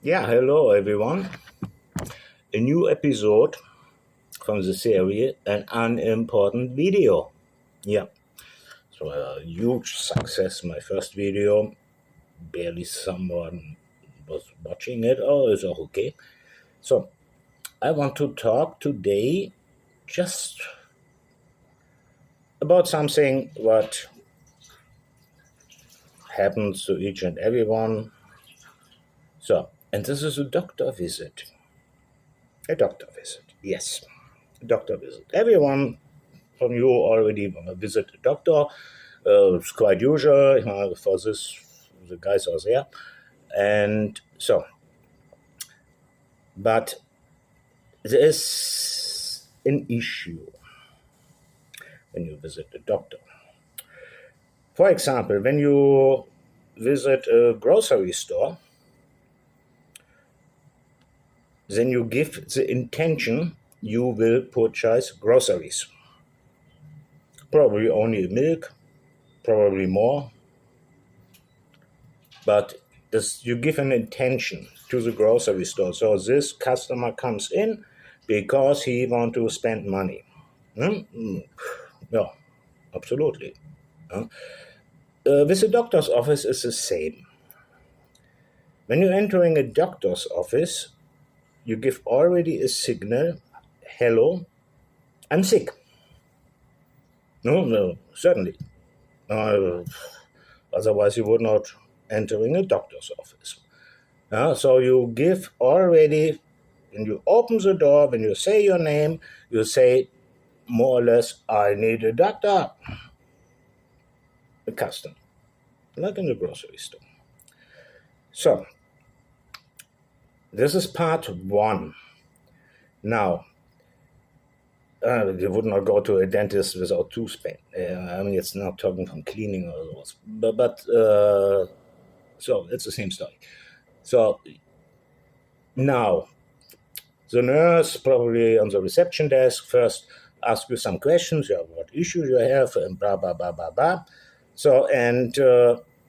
Yeah, hello everyone. A new episode from the series, an unimportant video. Yeah, so a huge success. My first video, barely someone was watching it. Oh, it's all okay. So I want to talk today just about something what happens to each and everyone. So, and this is a doctor visit. A doctor visit, yes. A doctor visit. Everyone from you already visit a doctor. It's quite usual for this. The guys are there, and so. But there is an issue when you visit a doctor. For example, when you visit a grocery store, then you give the intention you will purchase groceries. Probably only milk, probably more, but you give an intention to the grocery store. So this customer comes in because he want to spend money. Yeah, absolutely. With the doctor's office is the same. When you're entering a doctor's office, you give already a signal, hello, I'm sick. No, certainly. Otherwise you would not entering a doctor's office. So you give already, when you open the door, when you say your name, you say more or less, I need a doctor. A custom, like in the grocery store. So this is part one. Now, you would not go to a dentist without toothpaste. I mean, it's not talking from cleaning or those, but so it's the same story. So now, the nurse probably on the reception desk first ask you some questions, what issues you have, and blah, blah, blah, blah, blah. So, and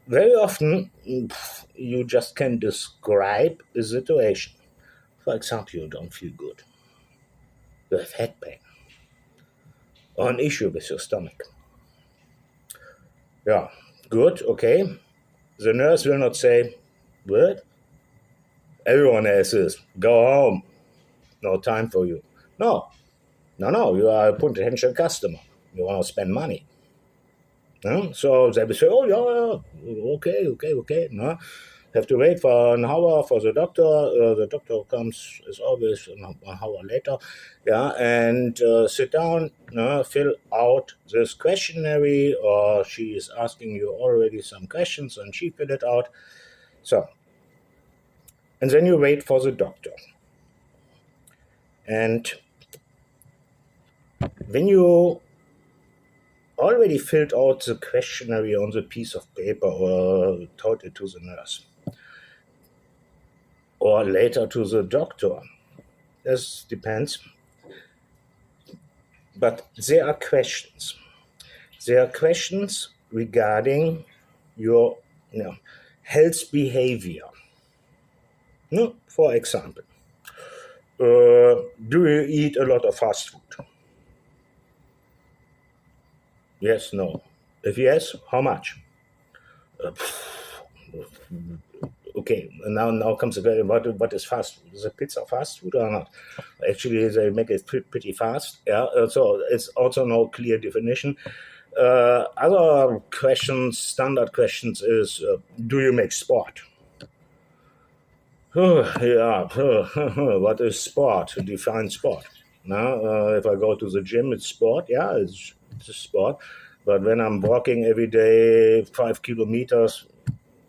very often you just can describe the situation. For example, you don't feel good. You have head pain or an issue with your stomach. Yeah, good, okay. The nurse will not say, what? Everyone has this. Go home. No time for you. No, you are a potential customer. You want to spend money. No? So they will say, oh, yeah, okay. No? Have to wait for an hour for the doctor. The doctor comes, is always an hour later. Yeah, and sit down, fill out this questionnaire, or she is asking you already some questions and she fill it out. So, and then you wait for the doctor. And when you already filled out the questionnaire on the piece of paper or told it to the nurse or later to the doctor, this depends. But there are questions. There are questions regarding your health behavior. For example, do you eat a lot of fast food? Yes, no. If yes, how much? Okay, now comes the question, what is fast food? Is a pizza fast food or not? Actually, they make it pretty fast. Yeah, so it's also no clear definition. Other questions, standard questions is, do you make sport? Yeah, what is sport? Define sport. Now, if I go to the gym, it's sport. Yeah, it's a sport. But when I'm walking every day 5 kilometers,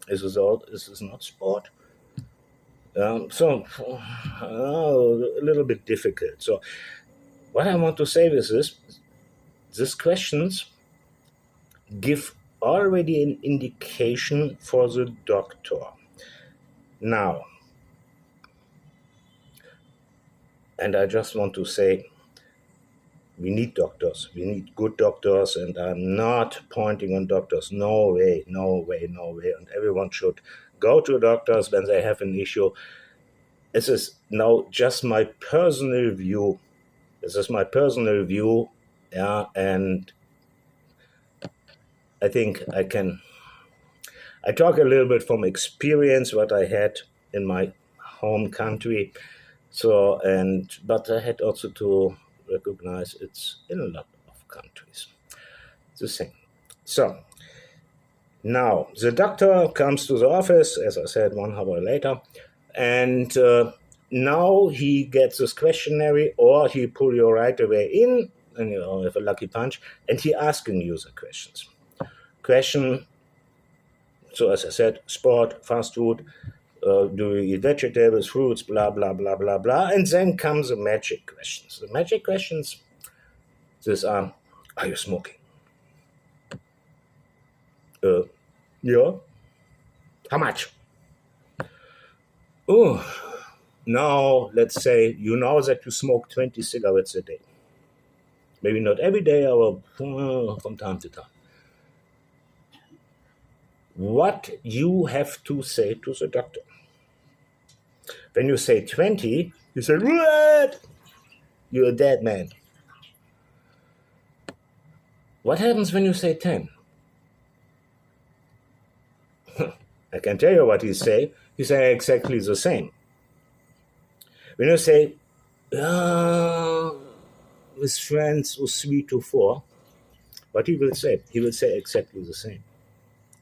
is this not sport? So a little bit difficult. So what I want to say with this, these questions give already an indication for the doctor. Now, and I just want to say, we need doctors. We need good doctors, and I'm not pointing on doctors. No way. And everyone should go to doctors when they have an issue. This is now just my personal view. Yeah, and I think I talk a little bit from experience what I had in my home country. So, but I had also to recognize it's in a lot of countries. It's the same. So now the doctor comes to the office, as I said, 1 hour later, and now he gets this questionnaire, or he pull you right away in, and you have a lucky punch, and he asking you the questions. Question. So as I said, sport, fast food, do you eat vegetables, fruits, blah, blah, blah, blah, blah. And then comes the magic questions. The magic questions, these are you smoking? Yeah. How much? Oh, now let's say you know that you smoke 20 cigarettes a day. Maybe not every day, or from time to time. What you have to say to the doctor? When you say 20, you say, what? You're a dead man. What happens when you say 10? I can tell you what he say. He say exactly the same. When you say, with friends was 3 to 4, what he will say? He will say exactly the same.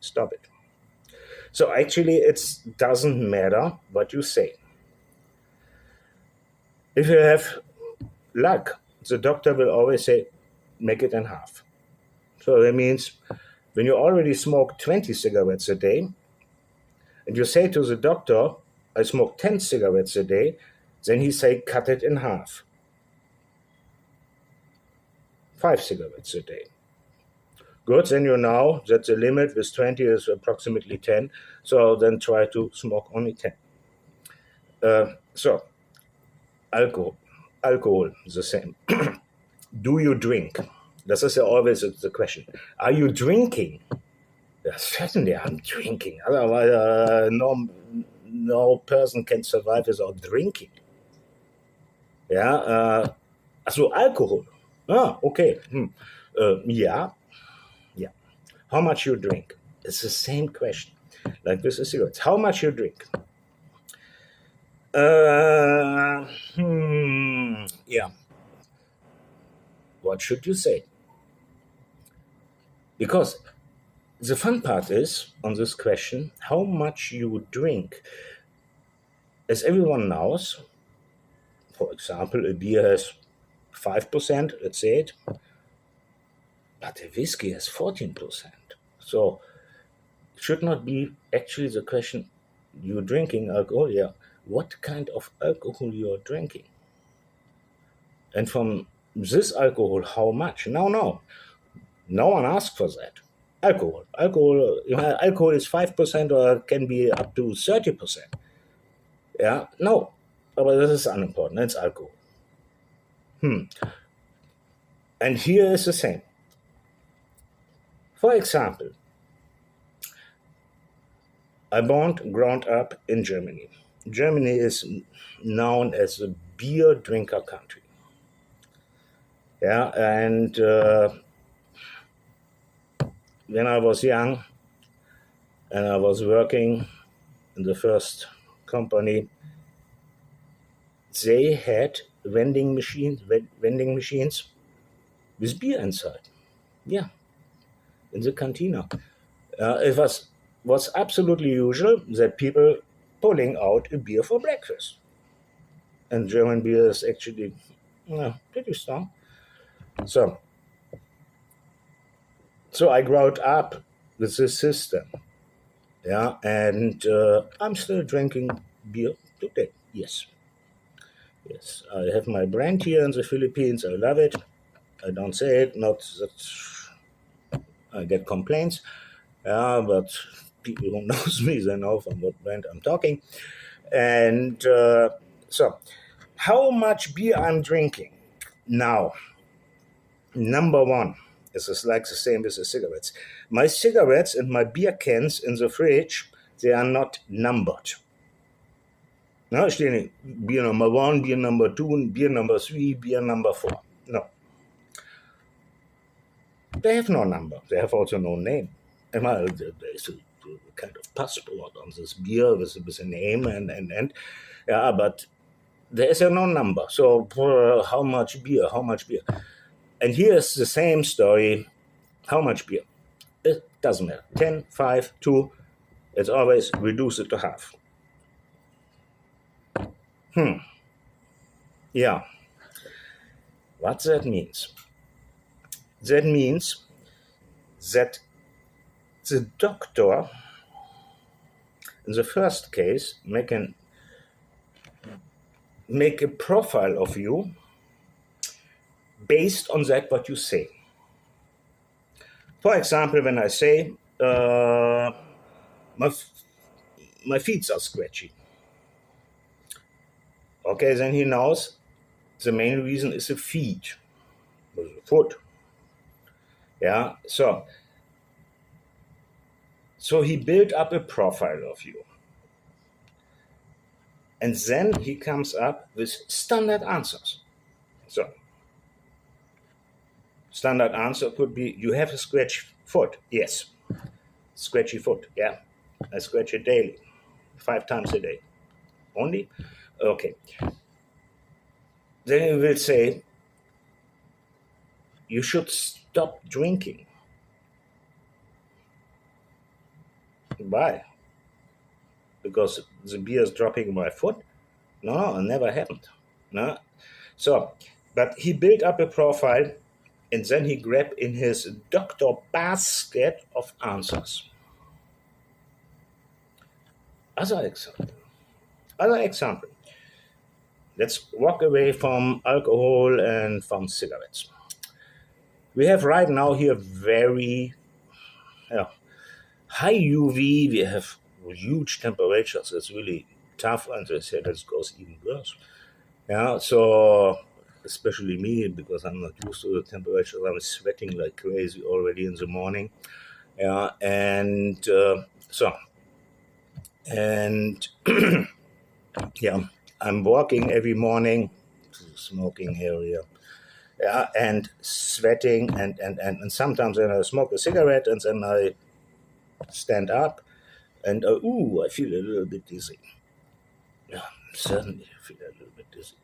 Stop it. So actually, it doesn't matter what you say. If you have luck, the doctor will always say, make it in half. So that means when you already smoke 20 cigarettes a day, and you say to the doctor, I smoke 10 cigarettes a day, then he say, cut it in half. 5 cigarettes a day. Good, then you know that the limit with 20 is approximately 10, so then try to smoke only 10. So, alcohol is the same. Do you drink? This is always the question. Are you drinking? Yeah, certainly I'm drinking. Otherwise, no person can survive without drinking. Yeah, so alcohol. Okay. Yeah. How much you drink? It's the same question. Like with the cigarettes. How much you drink? Yeah. What should you say? Because the fun part is, on this question, how much you drink. As everyone knows, for example, a beer has 5%, let's say it, but a whiskey has 14%. So it should not be actually the question, you're drinking alcohol, yeah. What kind of alcohol you're drinking? And from this alcohol, how much? No one asks for that. Alcohol is 5% or can be up to 30%. Yeah, no, but this is unimportant. It's alcohol. And here is the same. For example, I grown up in Germany. Germany is known as a beer drinker country. Yeah, and when I was young and I was working in the first company, they had vending machines with beer inside. Yeah, in the cantina. It was absolutely usual that people pulling out a beer for breakfast. And German beer is actually pretty strong. So I grew up with this system. Yeah, and I'm still drinking beer today. Yes. I have my brand here in the Philippines. I love it. I don't say it, not that I get complaints. Yeah, but people who knows me, they know from what brand I'm talking. And so, how much beer I'm drinking now? Number one, this is like the same with the cigarettes. My cigarettes and my beer cans in the fridge, they are not numbered. No, steht nicht beer number 1, beer number 2, beer number 3, beer number 4. No. They have no number. They have also no name. Well, there's a kind of passport on this beer with a name and yeah, but there is no number. So how much beer? How much beer? And here's the same story. How much beer? It doesn't matter. 10, 5, 2. It's always reduce it to half. Yeah. What that means? That means that the doctor, in the first case, make a profile of you based on that what you say. For example, when I say my feet are scratchy, okay, then he knows the main reason is the feet, the foot. Yeah, so he built up a profile of you. And then he comes up with standard answers. So, standard answer could be, you have a scratchy foot. Yes. Scratchy foot. Yeah. I scratch it daily, 5 times a day. Only? Okay. Then he will say, you should stop drinking. Why? Because the beer is dropping my foot? No, it never happened. No. So, but he built up a profile, and then he grabbed in his doctor basket of answers. Other example. Let's walk away from alcohol and from cigarettes. We have right now here very high UV. We have huge temperatures. It's really tough, and they said it goes even worse. Yeah, so especially me, because I'm not used to the temperatures, I'm sweating like crazy already in the morning. Yeah, and yeah, I'm walking every morning to the smoking area. Yeah, and sweating, and sometimes then I smoke a cigarette, and then I stand up, and I feel a little bit dizzy. Yeah, certainly I feel a little bit dizzy.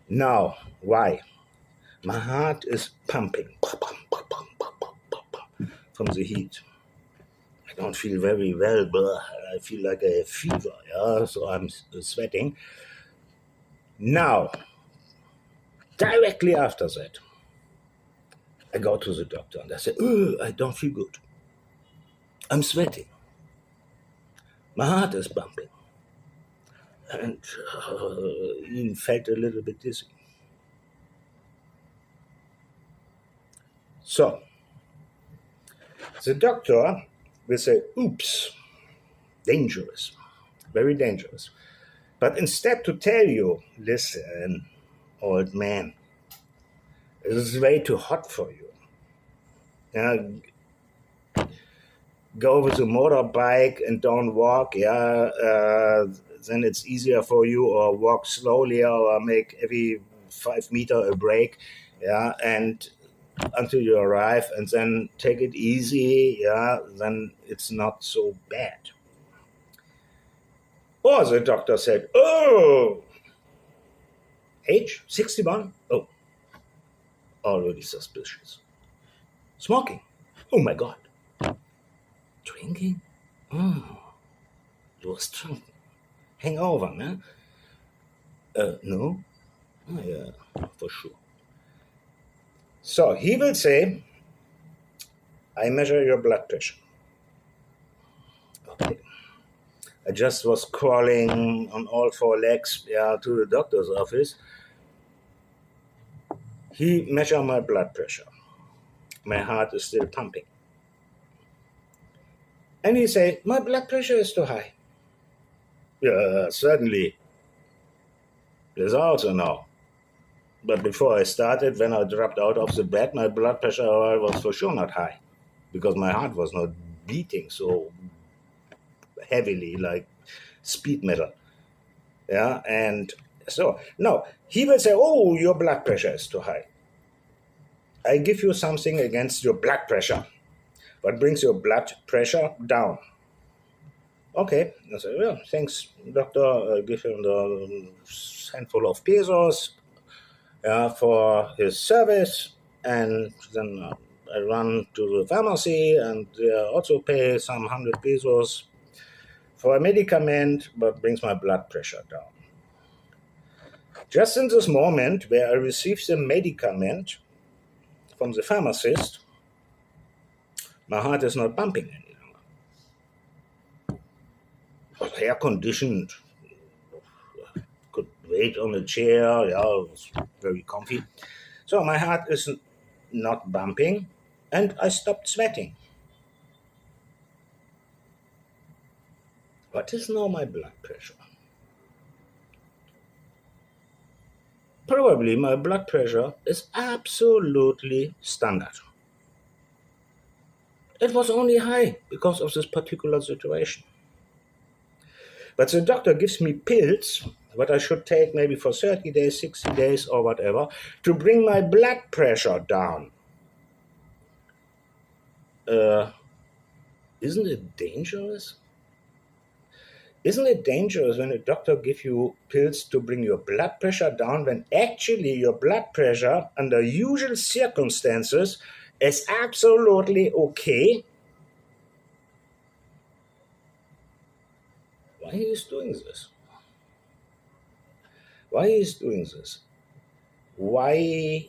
Now, why? My heart is pumping from the heat. I don't feel very well, but I feel like I have fever, yeah, so I'm sweating. Now, directly after that, I go to the doctor and I say, I don't feel good. I'm sweating. My heart is pumping. And even felt a little bit dizzy. So, the doctor will say, oops, dangerous, very dangerous. But instead to tell you, listen, old man, it is way too hot for you. Go with a motorbike and don't walk, then it's easier for you, or walk slowly, or make every 5 meters a break, and until you arrive, and then take it easy, then it's not so bad. Or the doctor said, age 61? Oh, already suspicious. Smoking? Oh my God. Drinking? You was drunk. Hangover, man? No? Oh, yeah, for sure. So he will say, I measure your blood pressure. Okay. I just was crawling on all 4 legs to the doctor's office. He measured my blood pressure. My heart is still pumping. And he say, my blood pressure is too high. Yeah, certainly. This also now. But before I started, when I dropped out of the bed, my blood pressure was for sure not high, because my heart was not beating so heavily, like speed metal. Yeah, and so no, he will say, "Oh, your blood pressure is too high. I give you something against your blood pressure. What brings your blood pressure down?" Okay, I say, "Well, thanks, doctor." I give him the handful of pesos for his service, and then I run to the pharmacy and also pay some 100 pesos for a medicament, but brings my blood pressure down. Just in this moment where I receive the medicament from the pharmacist, my heart is not pumping any longer. It was air conditioned, could wait on a chair, yeah, it was very comfy. So my heart is not bumping, and I stopped sweating. What is now my blood pressure? Probably my blood pressure is absolutely standard. It was only high because of this particular situation. But the doctor gives me pills, what I should take maybe for 30 days, 60 days, or whatever, to bring my blood pressure down. Uh, isn't it dangerous? Isn't it dangerous when a doctor gives you pills to bring your blood pressure down when actually your blood pressure, under usual circumstances, is absolutely okay? Why he is doing this? Why he is doing this? Why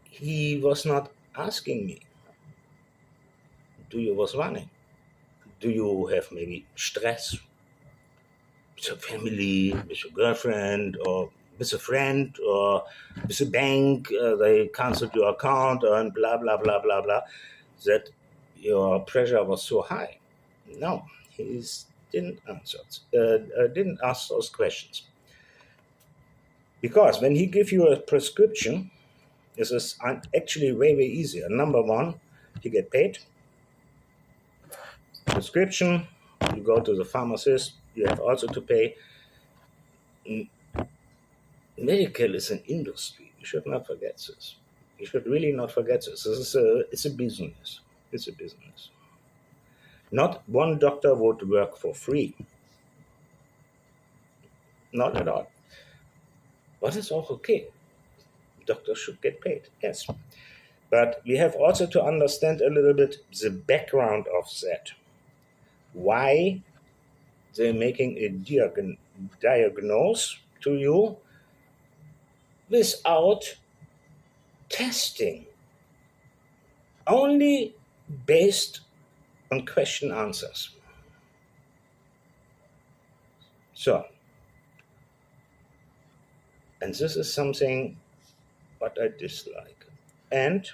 he was not asking me, do you was running? Do you have maybe stress with your family, with your girlfriend, or with a friend, or with a bank? They canceled your account, and blah, blah, blah, blah, blah, that your pressure was so high. No, he didn't ask those questions. Because when he gives you a prescription, this is actually way, way easier. Number one, you get paid. Prescription, you go to the pharmacist, you have also to pay. Medical is an industry. You should not forget this. You should really not forget this. It's a business. It's a business. Not one doctor would work for free. Not at all. But it's all okay. Doctors should get paid, yes. But we have also to understand a little bit the background of that. Why they're making a diagnose to you without testing, only based on question answers. So, and this is something what I dislike. And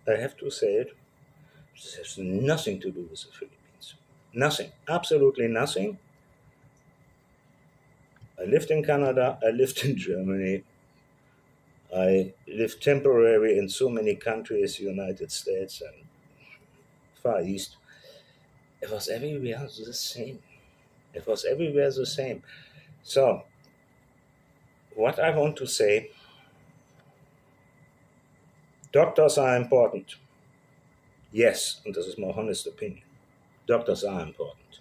I have to say it, this has nothing to do with the Philippines. Nothing, absolutely nothing. I lived in Canada, I lived in Germany, I lived temporarily in so many countries, United States and Far East. It was everywhere the same. It was everywhere the same. So, what I want to say, doctors are important. Yes, and this is my honest opinion. Doctors are important.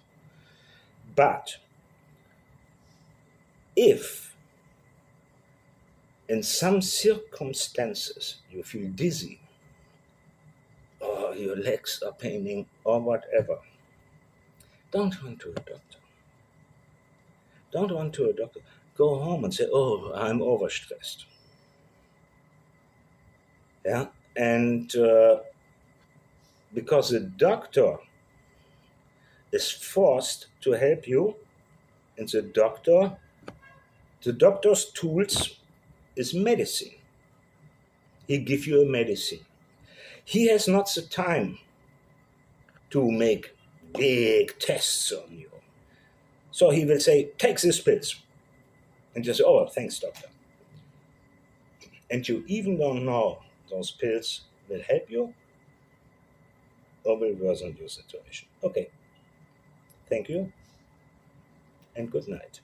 But if in some circumstances you feel dizzy or your legs are paining or whatever, don't run to a doctor. Don't run to a doctor. Go home and say, "Oh, I'm overstressed." Yeah, and because the doctor is forced to help you, and the doctor's tools is medicine. He give you a medicine. He has not the time to make big tests on you. So he will say, "Take these pills." And you say, "Oh, thanks, doctor." And you even don't know those pills will help you or will worsen your situation. Okay. Thank you and good night.